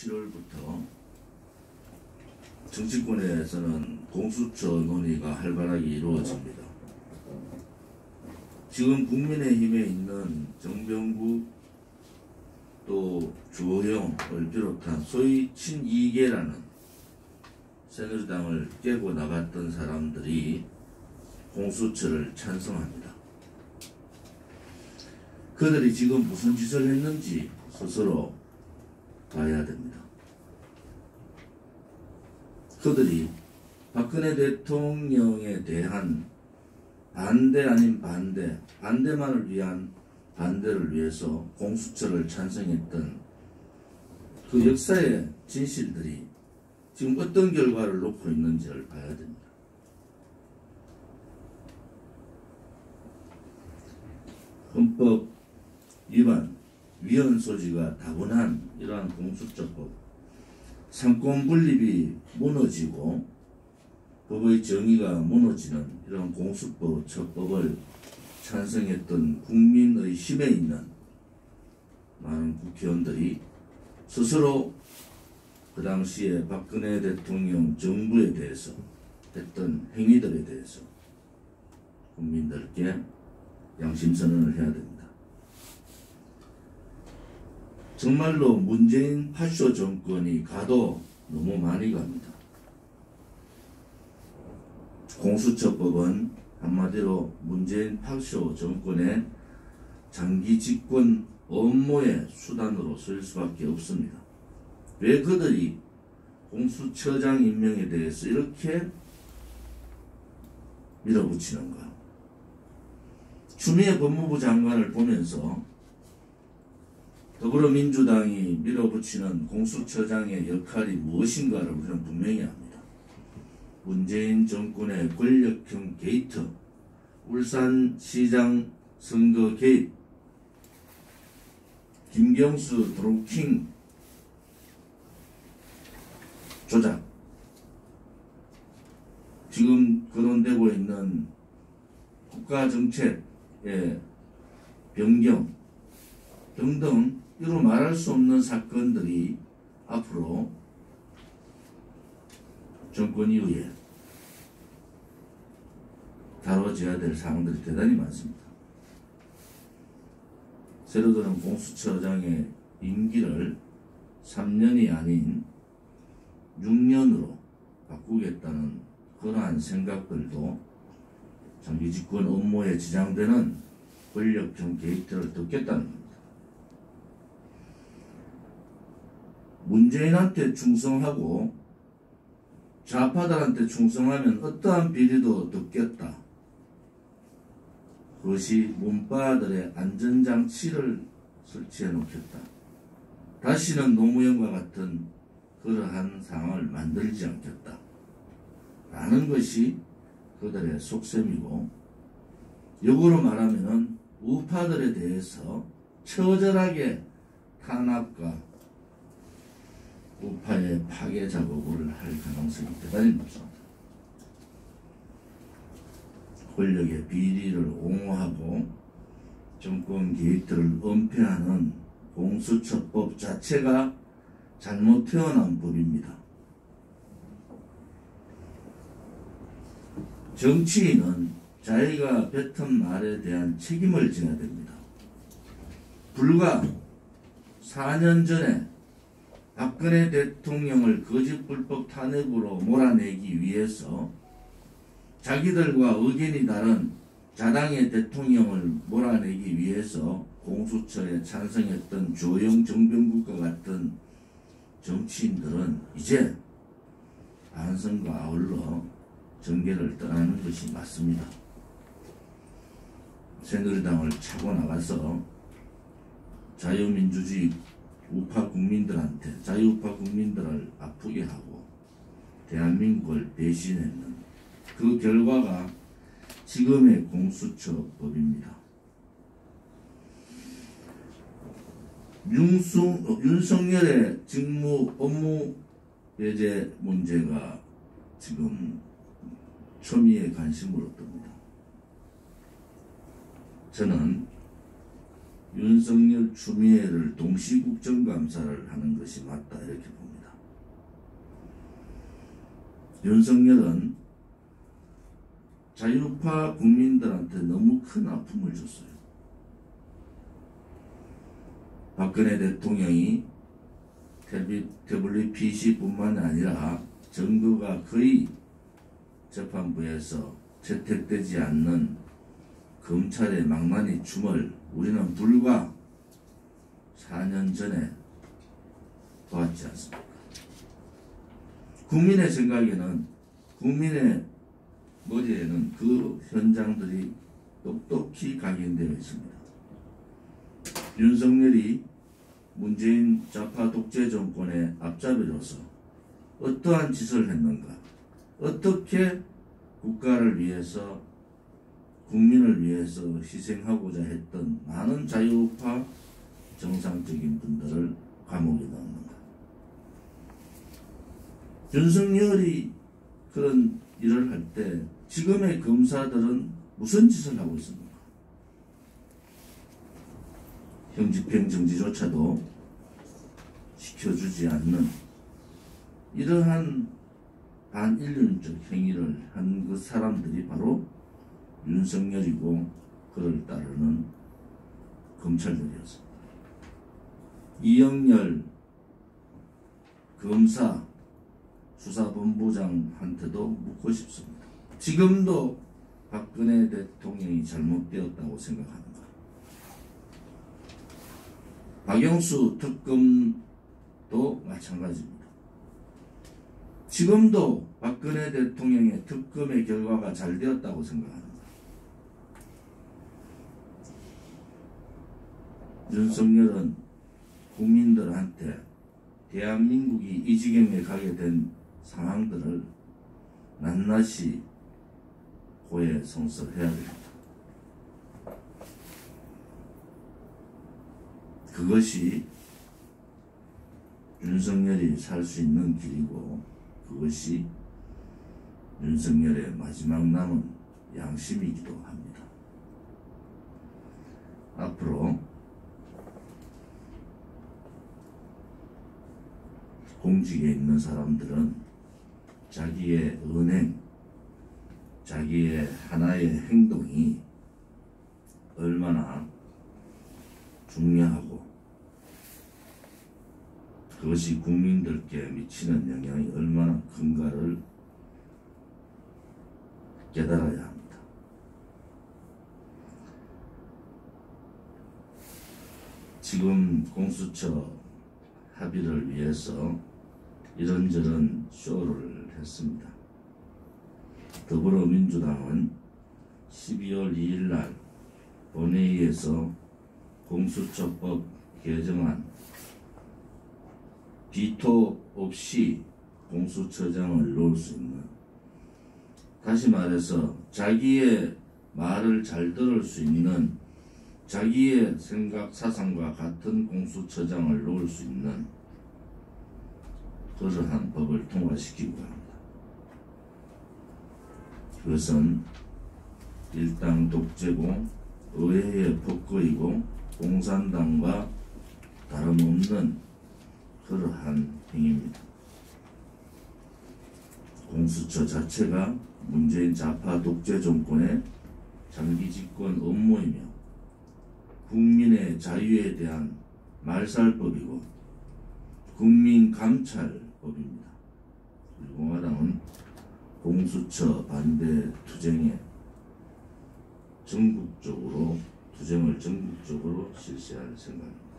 7월부터 정치권에서는 공수처 논의가 활발하게 이루어집니다. 지금 국민의힘에 있는 정병국 또 주호영을 비롯한 소위 친이계라는 새누리당을 깨고 나갔던 사람들이 공수처를 찬성합니다. 그들이 지금 무슨 짓을 했는지 스스로 봐야 됩니다. 그들이 박근혜 대통령에 대한 반대 아닌 반대, 반대만을 위한 반대를 위해서 공수처를 찬성했던 그 역사의 진실들이 지금 어떤 결과를 놓고 있는지를 봐야 됩니다. 헌법 위반, 위헌 소지가 다분한 이러한 공수처법, 상권 분립이 무너지고 법의 정의가 무너지는 이런 공수처법을 찬성했던 국민의 힘에 있는 많은 국회의원들이 스스로 그 당시에 박근혜 대통령 정부에 대해서 했던 행위들에 대해서 국민들께 양심선언을 해야 됩니다. 정말로 문재인 파쇼 정권이 가도 너무 많이 갑니다. 공수처법은 한마디로 문재인 파쇼 정권의 장기 집권 업무의 수단으로 쓸 수밖에 없습니다. 왜 그들이 공수처장 임명에 대해서 이렇게 밀어붙이는가? 추미애 법무부 장관을 보면서 더불어민주당이 밀어붙이는 공수처장의 역할이 무엇인가를 우리는 분명히 압니다. 문재인 정권의 권력형 게이트, 울산시장 선거 개입, 김경수 드루킹 조작, 지금 거론되고 있는 국가정책의 변경 등등 이루 말할 수 없는 사건들이 앞으로 정권 이후에 다뤄져야 될 사항들이 대단히 많습니다. 새로 드는 공수처장의 임기를 3년이 아닌 6년으로 바꾸겠다는 그러한 생각들도 장기 집권 업무에 지장되는 권력형 게이트를 덮겠다는 겁니다. 문재인한테 충성하고 좌파들한테 충성하면 어떠한 비리도 덮겠다. 그것이 문바들의 안전장치를 설치해 놓겠다. 다시는 노무현과 같은 그러한 상황을 만들지 않겠다. 라는 것이 그들의 속셈이고, 역으로 말하면 우파들에 대해서 처절하게 탄압과 우파의 파괴 작업을 할 가능성이 대단히 높습니다. 권력의 비리를 옹호하고 정권 게이트를 은폐하는 공수처법 자체가 잘못 태어난 법입니다. 정치인은 자기가 뱉은 말에 대한 책임을 져야 됩니다. 불과 4년 전에 박근혜 대통령을 거짓 불법 탄핵으로 몰아내기 위해서 자기들과 의견이 다른 자당의 대통령을 몰아내기 위해서 공수처에 찬성했던 주호영 정병국과 같은 정치인들은 이제 반성과 아울러 정계를 떠나는 것이 맞습니다. 새누리당을 차고 나가서 자유민주주의 우파 국민들한테, 자유우파 국민들을 아프게 하고 대한민국을 배신했는 그 결과가 지금의 공수처법입니다. 윤석열의 직무 업무 배제 문제가 지금 초미의 관심을 얻습니다. 저는 윤석열, 추미애를 동시 국정감사를 하는 것이 맞다 이렇게 봅니다. 윤석열은 자유파 국민들한테 너무 큰 아픔을 줬어요. 박근혜 대통령이 태블릿 PC뿐만 아니라 증거가 거의 재판부에서 채택되지 않는 검찰의 망나니 춤을 우리는 불과 4년 전에 보았지 않습니까? 국민의 생각에는, 국민의 머리에는 그 현장들이 똑똑히 각인되어 있습니다. 윤석열이 문재인 좌파 독재 정권의 앞잡이로서 어떠한 짓을 했는가, 어떻게 국가를 위해서, 국민을 위해서 희생하고자 했던 많은 자유파 정상적인 분들을 감옥에 넣는가. 윤석열이 그런 일을 할 때 지금의 검사들은 무슨 짓을 하고 있습니까? 형집행 정지조차도 시켜주지 않는 이러한 반인륜적 행위를 한 그 사람들이 바로 윤석열이고 그를 따르는 검찰들이었습니다. 이영렬 검사 수사본부장한테도 묻고 싶습니다. 지금도 박근혜 대통령이 잘못되었다고 생각하는가? 박영수 특검도 마찬가지입니다. 지금도 박근혜 대통령의 특검의 결과가 잘 되었다고 생각하는가? 윤석열은 국민들한테 대한민국이 이 지경에 가게 된 상황들을 낱낱이 고해성사해야 됩니다. 그것이 윤석열이 살 수 있는 길이고, 그것이 윤석열의 마지막 남은 양심이기도 합니다. 앞으로 공직에 있는 사람들은 자기의 언행, 자기의 하나의 행동이 얼마나 중요하고 그것이 국민들께 미치는 영향이 얼마나 큰가를 깨달아야 합니다. 지금 공수처 합의를 위해서 이런저런 쇼를 했습니다. 더불어민주당은 12월 2일 날 본회의에서 공수처법 개정안 비토 없이 공수처장을 놓을 수 있는, 다시 말해서 자기의 말을 잘 들을 수 있는, 자기의 생각 사상과 같은 공수처장을 놓을 수 있는 그러한 법을 통과시키고 합니다. 그것은 일당 독재고 의회의 폭거이고 공산당과 다름없는 그러한 행위입니다. 공수처 자체가 문재인 좌파 독재 정권의 장기 집권 업무이며 국민의 자유에 대한 말살법이고 국민감찰법입니다. 그리고 공화당은 공수처 반대 투쟁에 투쟁을 전국적으로 실시할 생각입니다.